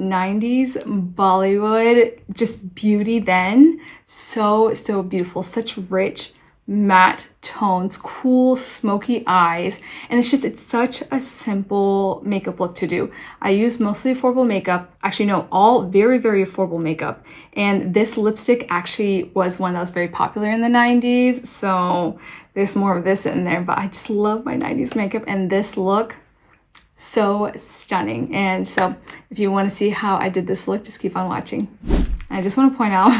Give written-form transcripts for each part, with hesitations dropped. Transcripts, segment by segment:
90s Bollywood, just beauty then. So beautiful, such rich matte tones, cool smoky eyes, and it's such a simple makeup look to do. I use mostly affordable makeup, actually no, all very affordable makeup, and this lipstick actually was one that was very popular in the 90s, so there's more of this in there, but I just love my 90s makeup, and this look, so stunning. And so if you want to see how I did this look, just keep on watching. I just want to point out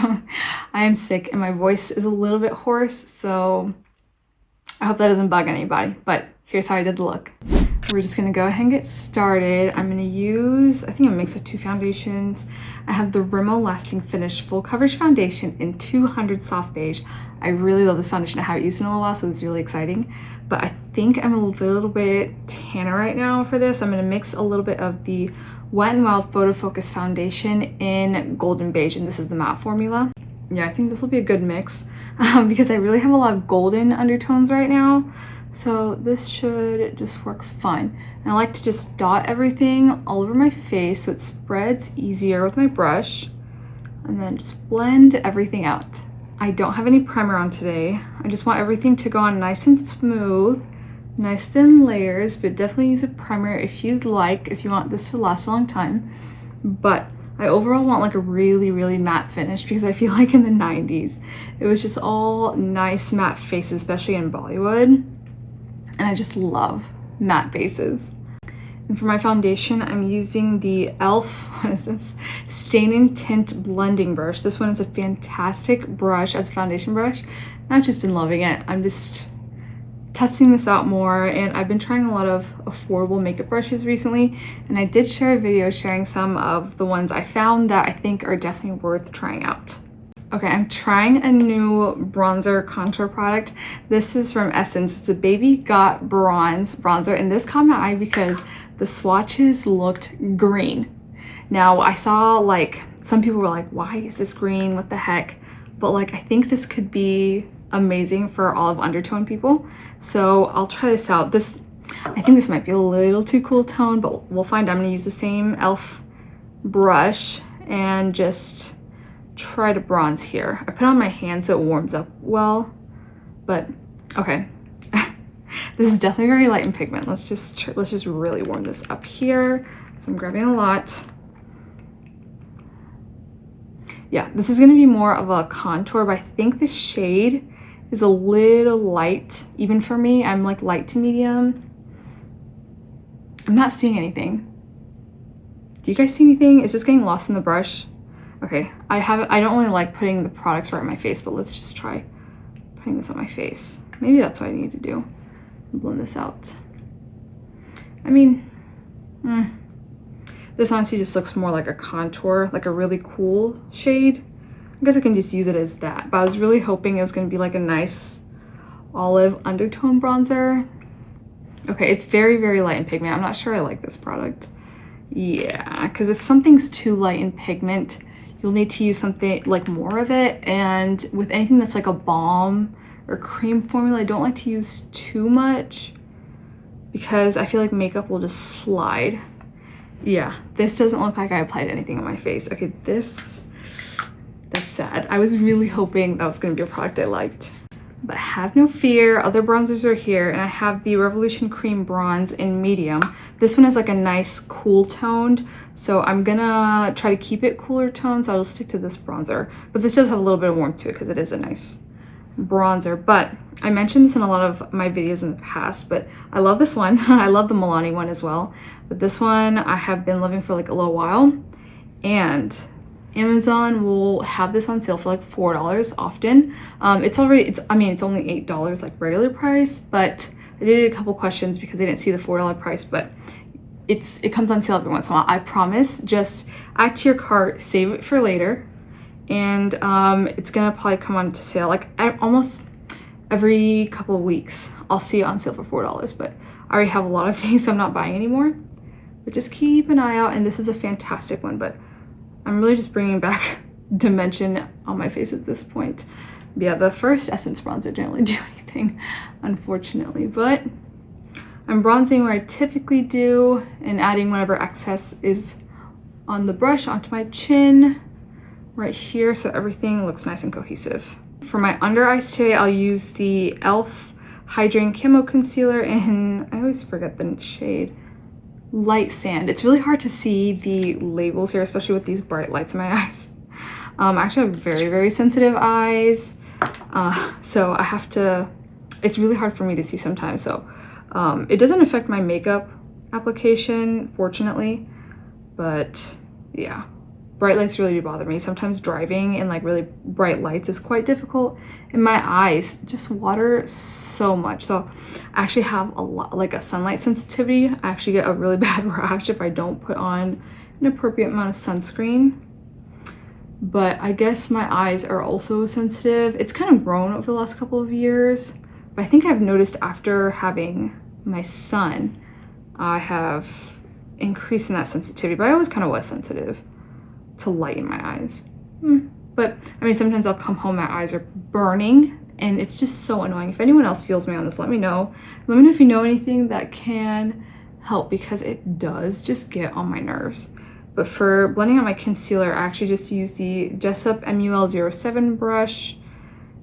I am sick and my voice is a little bit hoarse, so I hope that doesn't bug anybody, but here's how I did the look. We're just going to go ahead and get started. I'm going to use, I think, a mix of two foundations. I have the Rimmel Lasting Finish Full Coverage Foundation in 200 Soft Beige. I really love this foundation. I haven't used it in a while, so it's really exciting. But I think I'm a little bit tanner right now for this. I'm going to mix a little bit of the Wet n Wild Photofocus foundation in Golden Beige, and this is the matte formula. Yeah, I think this will be a good mix because I really have a lot of golden undertones right now. So this should just work fine. And I like to just dot everything all over my face so it spreads easier with my brush, and then just blend everything out. I don't have any primer on today. I just want everything to go on nice and smooth, nice thin layers, but definitely use a primer if you'd like, if you want this to last a long time. But I overall want like a really matte finish because I feel like in the 90s, it was just all nice matte faces, especially in Bollywood. And I just love matte faces. And for my foundation, I'm using the e.l.f. what is this? Stain and Tint Blending Brush. This one is a fantastic brush as a foundation brush. And I've just been loving it. I'm just testing this out more, and I've been trying a lot of affordable makeup brushes recently, and I did share a video sharing some of the ones I found that I think are definitely worth trying out. Okay, I'm trying a new bronzer contour product. This is from Essence. It's a Baby Got Bronze bronzer, and this caught my eye because the swatches looked green. Now, I saw like some people were like, why is this green? What the heck? But like, I think this could be amazing for olive undertone people. So I'll try this out. I think this might be a little too cool tone, but we'll find. I'm gonna use the same e.l.f. brush and just try to bronze here. I put it on my hand so it warms up well, but okay. This is definitely very light in pigment. Let's just really warm this up here. So I'm grabbing a lot. Yeah, this is gonna be more of a contour, but I think the shade is a little light, even for me. I'm like light to medium. I'm not seeing anything. Do you guys see anything? Is this getting lost in the brush? Okay, I don't really like putting the products right on my face, but let's just try putting this on my face. Maybe that's what I need to do. Blend this out. I mean, this honestly just looks more like a contour, like a really cool shade. I guess I can just use it as that, but I was really hoping it was going to be like a nice olive undertone bronzer. Okay, it's very light in pigment. I'm not sure I like this product. Yeah, because if something's too light in pigment, you'll need to use something like more of it. And with anything that's like a balm or cream formula, I don't like to use too much because I feel like makeup will just slide. Yeah, this doesn't look like I applied anything on my face. Okay, that's sad. I was really hoping that was going to be a product I liked. But have no fear, other bronzers are here, and I have the Revolution Cream Bronze in medium. This one is like a nice cool toned, so I'm gonna try to keep it cooler toned, so I'll just stick to this bronzer. But this does have a little bit of warmth to it because it is a nice bronzer. But I mentioned this in a lot of my videos in the past, but I love this one. I love the Milani one as well. But this one I have been loving for like a little while, and Amazon will have this on sale for like $4 often. It's only $8 like regular price, but I did a couple questions because I didn't see the $4 price, but it comes on sale every once in a while. I promise. Just add to your cart, save it for later, and it's gonna probably come on to sale like almost every couple of weeks. I'll see it on sale for $4, but I already have a lot of things, so I'm not buying anymore. But just keep an eye out, and this is a fantastic one, but I'm really just bringing back dimension on my face at this point. But yeah, the first Essence bronzer didn't really do anything, unfortunately, but I'm bronzing where I typically do and adding whatever excess is on the brush onto my chin right here so everything looks nice and cohesive. For my under eyes today, I'll use the e.l.f. Hydrating Camo Concealer in, I always forget the shade, Light Sand. It's really hard to see the labels here, especially with these bright lights in my eyes. I actually have very, very sensitive eyes, so I have to, it's really hard for me to see sometimes. So it doesn't affect my makeup application, fortunately, but yeah. Bright lights really do bother me. Sometimes driving in like really bright lights is quite difficult, and my eyes just water so much. So I actually have a lot, like a sunlight sensitivity. I actually get a really bad rash if I don't put on an appropriate amount of sunscreen. But I guess my eyes are also sensitive. It's kind of grown over the last couple of years, but I think I've noticed after having my son, I have increased in that sensitivity, but I always kind of was sensitive to light in my eyes. But I mean, sometimes I'll come home, my eyes are burning, and it's just so annoying. If anyone else feels me on this, let me know. Let me know if you know anything that can help, because it does just get on my nerves. But for blending out my concealer, I actually just use the Jessup MUL07 brush,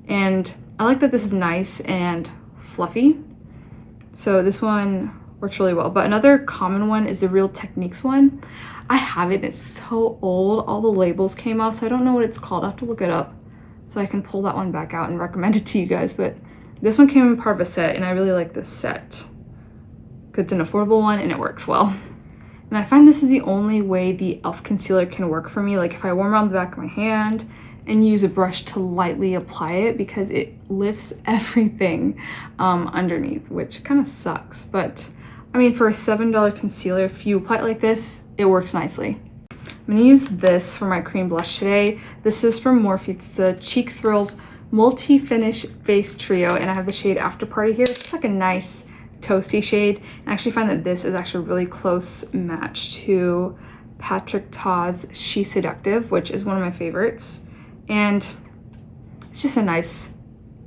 and I like that this is nice and fluffy. So this one works really well. But another common one is the Real Techniques one. I have it, it's so old, all the labels came off, so I don't know what it's called. I have to look it up so I can pull that one back out and recommend it to you guys. But this one came in part of a set, and I really like this set because it's an affordable one and it works well. And I find this is the only way the e.l.f. concealer can work for me. Like if I warm around the back of my hand and use a brush to lightly apply it, because it lifts everything underneath, which kind of sucks. But I mean, for a $7 concealer, if you apply it like this, it works nicely. I'm gonna use this for my cream blush today. This is from Morphe. It's the Cheek Thrills Multi-Finish Face Trio, and I have the shade After Party here. It's just like a nice toasty shade. I actually find that this is actually a really close match to Patrick Ta's She Seductive, which is one of my favorites. And it's just a nice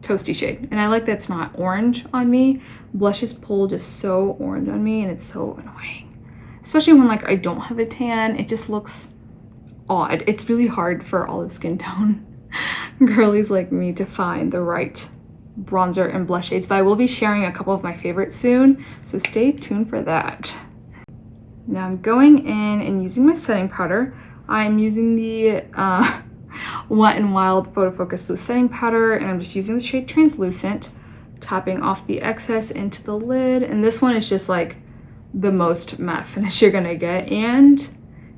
toasty shade. And I like that it's not orange on me. Blushes pull just so orange on me, and it's so annoying. Especially when like I don't have a tan, it just looks odd. It's really hard for olive skin tone girlies like me to find the right bronzer and blush shades, but I will be sharing a couple of my favorites soon, so stay tuned for that. Now I'm going in and using my setting powder. I'm using the Wet n Wild Photofocus Loose Setting Powder, and I'm just using the shade Translucent, tapping off the excess into the lid. And this one is just like the most matte finish you're gonna get, and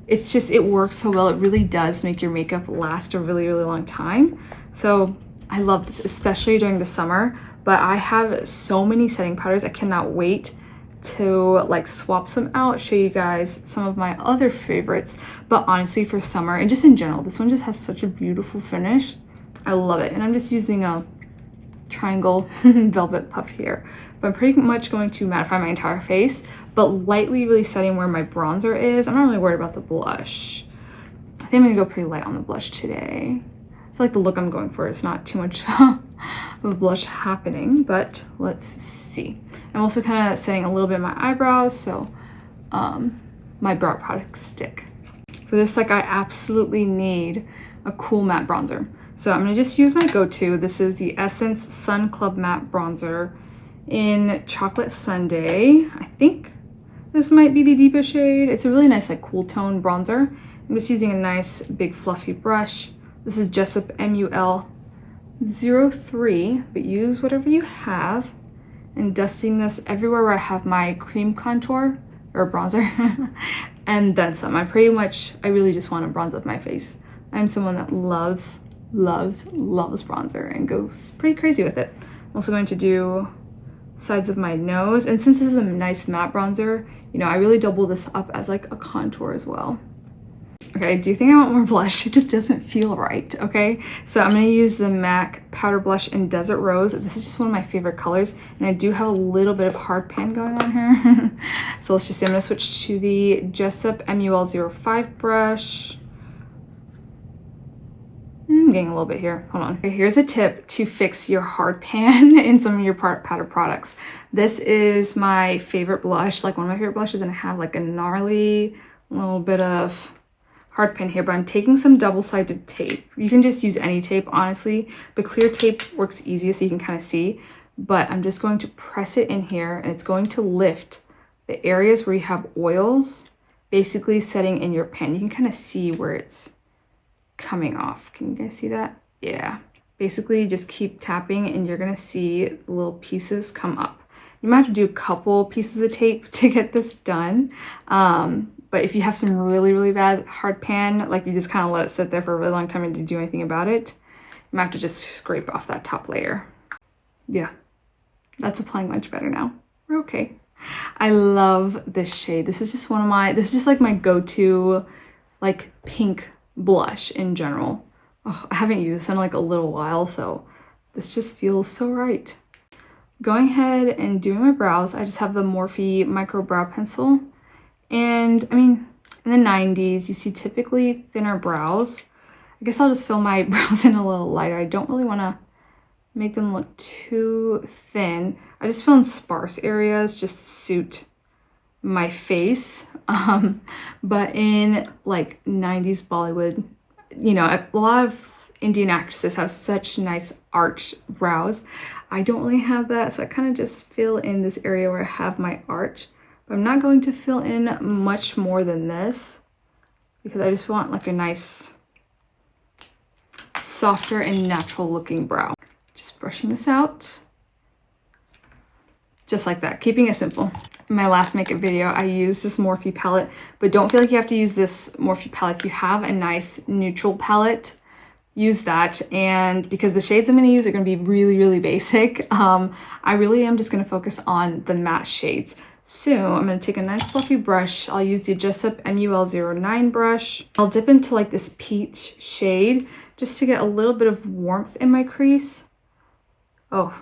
it's just, it works so well. It really does make your makeup last a really, really long time. So I love this, especially during the summer. But I have so many setting powders, I cannot wait to like swap some out, show you guys some of my other favorites. But honestly, for summer and just in general, this one just has such a beautiful finish. I love it. And I'm just using a triangle velvet puff here, but I'm pretty much going to mattify my entire face, but lightly really setting where my bronzer is. I'm not really worried about the blush. I think I'm gonna go pretty light on the blush today. I feel like the look I'm going for is not too much of a blush happening, but let's see. I'm also kind of setting a little bit of my eyebrows, so my brow products stick. For this, like, I absolutely need a cool matte bronzer. So I'm gonna just use my go-to. This is the Essence Sun Club Matte Bronzer in Chocolate Sundae. I think this might be the deepest shade. It's a really nice, like, cool tone bronzer. I'm just using a nice big fluffy brush. This is Jessup MUL03, but use whatever you have. And dusting this everywhere where I have my cream contour or bronzer and then some. I really just want to bronze up my face. I'm someone that loves bronzer and goes pretty crazy with it. I'm also going to do sides of my nose, and since this is a nice matte bronzer, you know, I really double this up as like a contour as well. Okay, I do think I want more blush. It just doesn't feel right, okay? So I'm gonna use the MAC Powder Blush in Desert Rose. This is just one of my favorite colors, and I do have a little bit of hard pan going on here. So let's just see, I'm gonna switch to the Jessup MUL05 brush. I'm getting a little bit here, hold on. Okay, here's a tip to fix your hard pan in some of your powder products. This is my favorite blush, like one of my favorite blushes, and I have like a gnarly little bit of hard pan here, but I'm taking some double-sided tape. You can just use any tape, honestly, but clear tape works easiest so you can kind of see. But I'm just going to press it in here, and it's going to lift the areas where you have oils, basically setting in your pan. You can kind of see where it's coming off. Can you guys see that? Yeah. Basically, just keep tapping, and you're gonna see the little pieces come up. You might have to do a couple pieces of tape to get this done. But if you have some really, really bad hard pan, like you just kind of let it sit there for a really long time and didn't do anything about it, you might have to just scrape off that top layer. Yeah, that's applying much better now. We're okay. I love this shade. This is just this is just like my go-to like pink blush in general. Oh, I haven't used this in like a little while, so this just feels so right. Going ahead and doing my brows, I just have the Morphe micro brow pencil. And I mean, in the 90s, you see typically thinner brows. I guess I'll just fill my brows in a little lighter. I don't really want to make them look too thin. I just fill in sparse areas just to suit my face. But in like 90s Bollywood, you know, a lot of Indian actresses have such nice arch brows. I don't really have that, so I kind of just fill in this area where I have my arch. But I'm not going to fill in much more than this because I just want like a nice, softer and natural looking brow. Just brushing this out. Just like that, keeping it simple. In my last makeup video, I used this Morphe palette, but don't feel like you have to use this Morphe palette. If you have a nice neutral palette, use that. And because the shades I'm gonna use are gonna be really, really basic, I really am just gonna focus on the matte shades. So I'm gonna take a nice fluffy brush. I'll use the Adjust Up MUL09 brush. I'll dip into like this peach shade just to get a little bit of warmth in my crease. Oh,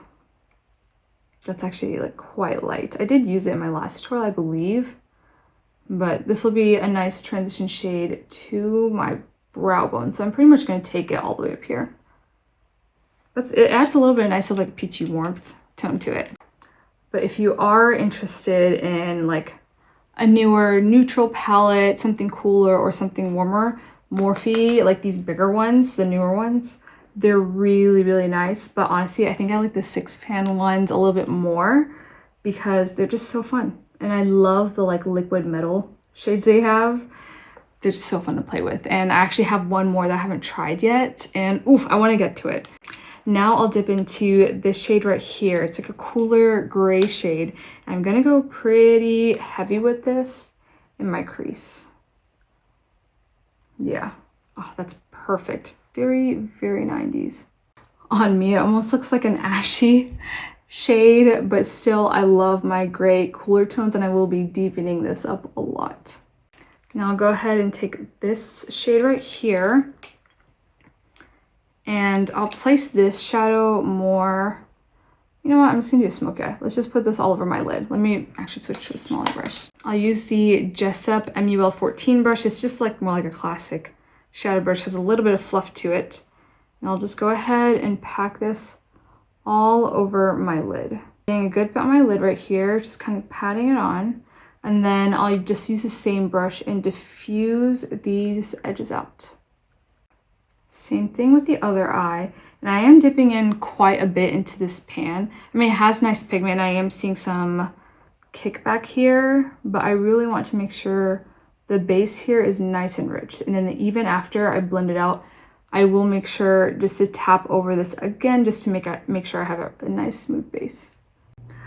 that's actually like quite light. I did use it in my last tutorial, I believe, but this will be a nice transition shade to my brow bone. So I'm pretty much gonna take it all the way up here. It adds a little bit of nice of like peachy warmth tone to it. But if you are interested in like a newer neutral palette, something cooler or something warmer, Morphe, like these bigger ones, the newer ones, they're really, really nice. But honestly, I think I like the 6-pan ones a little bit more because they're just so fun. And I love the like liquid metal shades they have. They're just so fun to play with. And I actually have one more that I haven't tried yet. And oof, I want to get to it. Now I'll dip into this shade right here. It's like a cooler gray shade. I'm gonna go pretty heavy with this in my crease. Yeah, oh, that's perfect. Very, very 90s. On me, it almost looks like an ashy shade, but still I love my gray cooler tones and I will be deepening this up a lot. Now I'll go ahead and take this shade right here and I'll place this shadow more, you know what, I'm just gonna do a smoky eye. Let's just put this all over my lid. Let me actually switch to a smaller brush. I'll use the Jessup MUL14 brush. It's just like more like a classic shadow brush, has a little bit of fluff to it. And I'll just go ahead and pack this all over my lid. Getting a good bit on my lid right here, just kind of patting it on. And then I'll just use the same brush and diffuse these edges out. Same thing with the other eye. And I am dipping in quite a bit into this pan. I mean, it has nice pigment. I am seeing some kickback here, but I really want to make sure the base here is nice and rich. And then even after I blend it out, I will make sure just to tap over this again, just to make sure I have a nice smooth base.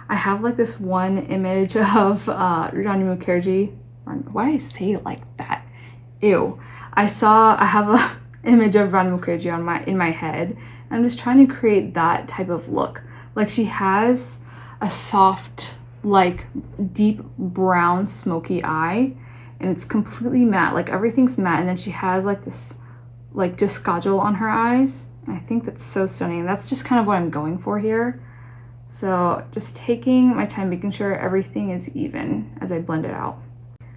I have like this one image of Rani Mukherjee. Why did I say it like that? Ew. I have a image of Rani Mukherjee in my head. I'm just trying to create that type of look. Like she has a soft, like deep brown smoky eye, and it's completely matte. Like everything's matte, and then she has like this, like just kajal on her eyes. And I think that's so stunning. That's just kind of what I'm going for here. So just taking my time, making sure everything is even as I blend it out.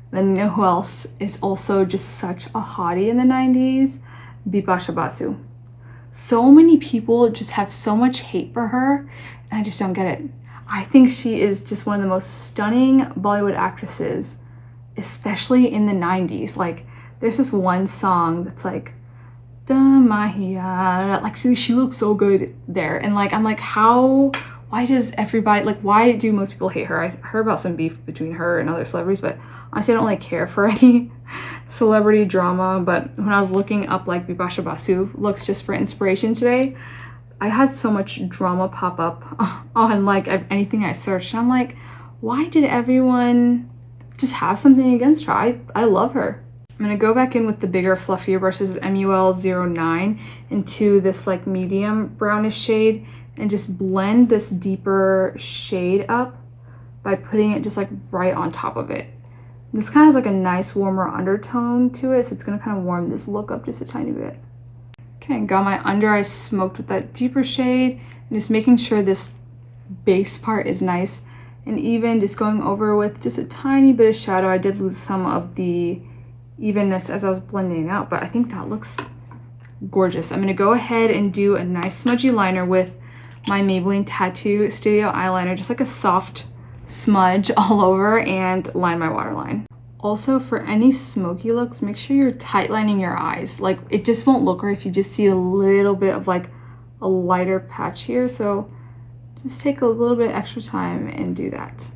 Then you know who else is also just such a hottie in the 90s? Bipasha Basu. So many people just have so much hate for her, and I just don't get it. I think she is just one of the most stunning Bollywood actresses, especially in the 90s. Like There's this one song that's like, the Mahia, like she looks so good there. And like, I'm like, why does everybody, like, why do most people hate her? I heard about some beef between her and other celebrities, but honestly, I don't really care for any celebrity drama. But when I was looking up like Bipasha Basu looks just for inspiration today, I had so much drama pop up on like anything I searched. And I'm like, why did everyone just have something against her? I love her. I'm gonna go back in with the bigger, fluffier brushes, MUL09, into this like medium brownish shade and just blend this deeper shade up by putting it just like right on top of it. This kind of has like a nice warmer undertone to it, so it's gonna kind of warm this look up just a tiny bit. Okay, got my under eyes smoked with that deeper shade, and just making sure this base part is nice and even, just going over with just a tiny bit of shadow. I did lose some of the evenness as I was blending it out, but I think that looks gorgeous. I'm gonna go ahead and do a nice smudgy liner with my Maybelline Tattoo Studio eyeliner, just like a soft smudge all over, and line my waterline. Also, for any smoky looks, make sure you're tight lining your eyes. Like, it just won't look right if you just see a little bit of like a lighter patch here. So just take a little bit extra time and do that.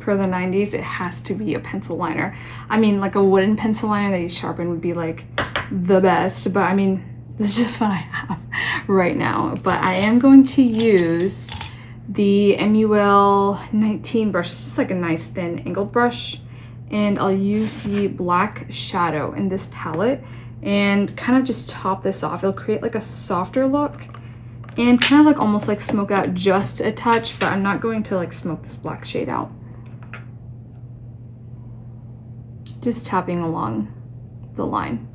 For the 90s, it has to be a pencil liner. I mean, like a wooden pencil liner that you sharpen would be like the best, but I mean, this is just what I have right now. But I am going to use the MUL19 brush. It's just like a nice thin angled brush. And I'll use the black shadow in this palette and kind of just top this off. It'll create like a softer look and kind of like almost like smoke out just a touch, but I'm not going to like smoke this black shade out. Just tapping along the line.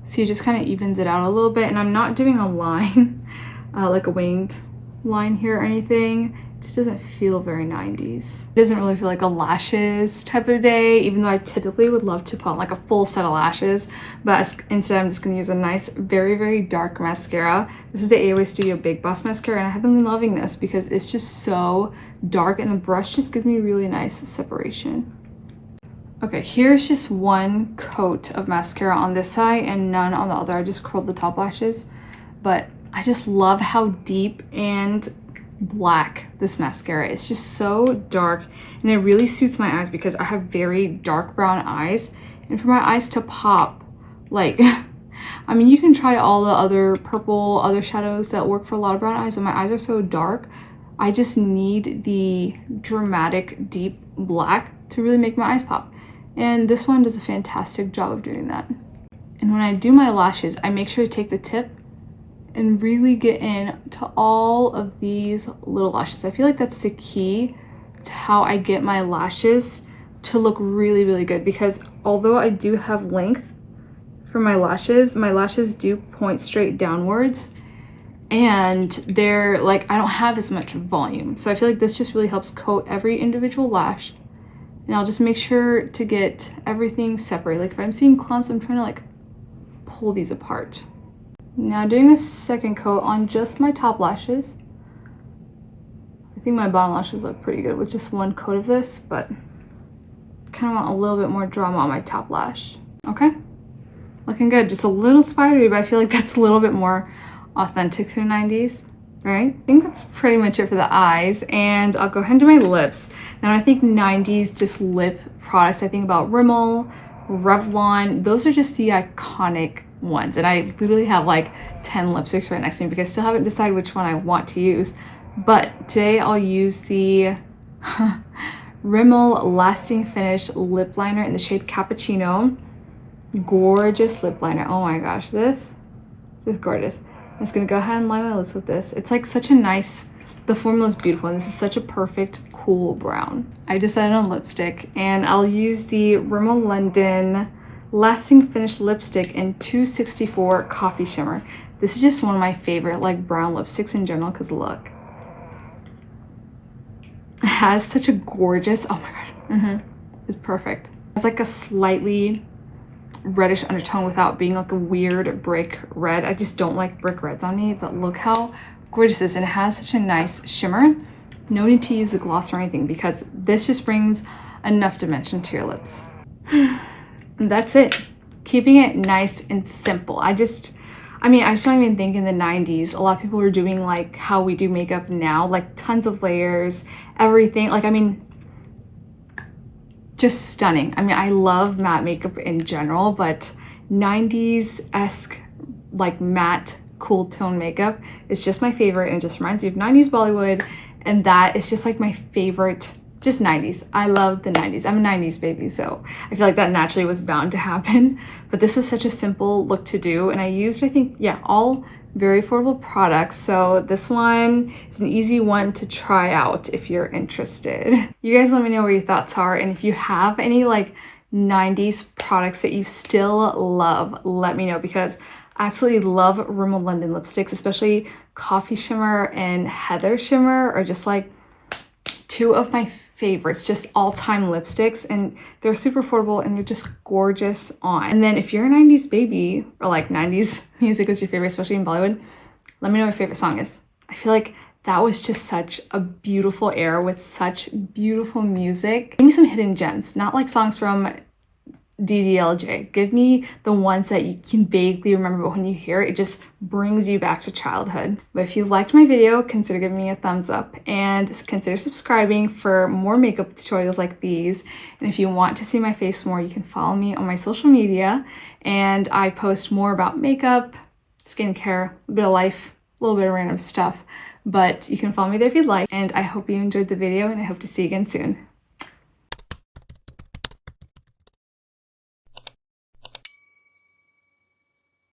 So it just kind of evens it out a little bit, and I'm not doing a line, like a winged line here or anything. It just doesn't feel very 90s. It doesn't really feel like a lashes type of day, even though I typically would love to put on like a full set of lashes, but instead I'm just gonna use a nice, very, very dark mascara. This is the AOA Studio Big Boss Mascara, and I have been loving this because it's just so dark, and the brush just gives me really nice separation. Okay, here's just one coat of mascara on this side and none on the other. I just curled the top lashes, but I just love how deep and black this mascara is. It's just so dark, and it really suits my eyes because I have very dark brown eyes, and for my eyes to pop, like, I mean, you can try all the other purple, other shadows that work for a lot of brown eyes, but my eyes are so dark. I just need the dramatic deep black to really make my eyes pop. And this one does a fantastic job of doing that. And when I do my lashes, I make sure to take the tip and really get in to all of these little lashes. I feel like that's the key to how I get my lashes to look really, really good, because although I do have length for my lashes do point straight downwards, and they're like, I don't have as much volume. So I feel like this just really helps coat every individual lash. And I'll just make sure to get everything separated. Like if I'm seeing clumps, I'm trying to like pull these apart. Now doing a second coat on just my top lashes. I think my bottom lashes look pretty good with just one coat of this, but kind of want a little bit more drama on my top lash. Okay, looking good. Just a little spidery, but I feel like that's a little bit more authentic to the 90s. Right? I think that's pretty much it for the eyes, and I'll go ahead and do my lips. Now I think 90s just lip products, I think about Rimmel, Revlon, those are just the iconic ones, and I literally have like 10 lipsticks right next to me because I still haven't decided which one I want to use. But today I'll use the Rimmel Lasting Finish Lip Liner in the shade Cappuccino. Gorgeous lip liner. Oh my gosh, this is gorgeous. I'm just gonna go ahead and line my lips with this. It's like such a nice, the formula is beautiful, and this is such a perfect cool brown. I decided on lipstick, and I'll use the Rimmel London Lasting Finish Lipstick in 264 Coffee Shimmer. This is just one of my favorite like brown lipsticks in general, because look. It has such a gorgeous, oh my gosh, it's perfect. It's like a slightly reddish undertone without being like a weird brick red. I just don't like brick reds on me, but look how gorgeous this is, and it has such a nice shimmer. No need to use a gloss or anything because this just brings enough dimension to your lips. And that's it. keeping it nice and simple. I just don't even think in the 90s, a lot of people were doing like how we do makeup now, like tons of layers, everything. Like, I mean, just stunning. I mean, I love matte makeup in general, but 90s-esque, like matte, cool tone makeup is just my favorite, and it just reminds me of 90s Bollywood, and that is just like my favorite, just 90s. I love the 90s. I'm a 90s baby, so I feel like that naturally was bound to happen. But this was such a simple look to do, and I used, I think, yeah, all very affordable products. So this one is an easy one to try out if you're interested. You guys let me know what your thoughts are, and if you have any like 90s products that you still love, let me know, because I absolutely love Rimmel London lipsticks, especially Coffee Shimmer and Heather Shimmer are just like two of my favorites, just all-time lipsticks, and they're super affordable and they're just gorgeous on. And then if you're a 90s baby, or like 90s music was your favorite, especially in Bollywood, let me know what your favorite song is. I feel like that was just such a beautiful era with such beautiful music. Give me some hidden gems, not like songs from DDLJ. Give me the ones that you can vaguely remember, but when you hear it, it just brings you back to childhood. But if you liked my video, consider giving me a thumbs up and consider subscribing for more makeup tutorials like these. And if you want to see my face more, you can follow me on my social media, and I post more about makeup, skincare, a bit of life, a little bit of random stuff. But you can follow me there if you'd like, and I hope you enjoyed the video, and I hope to see you again soon.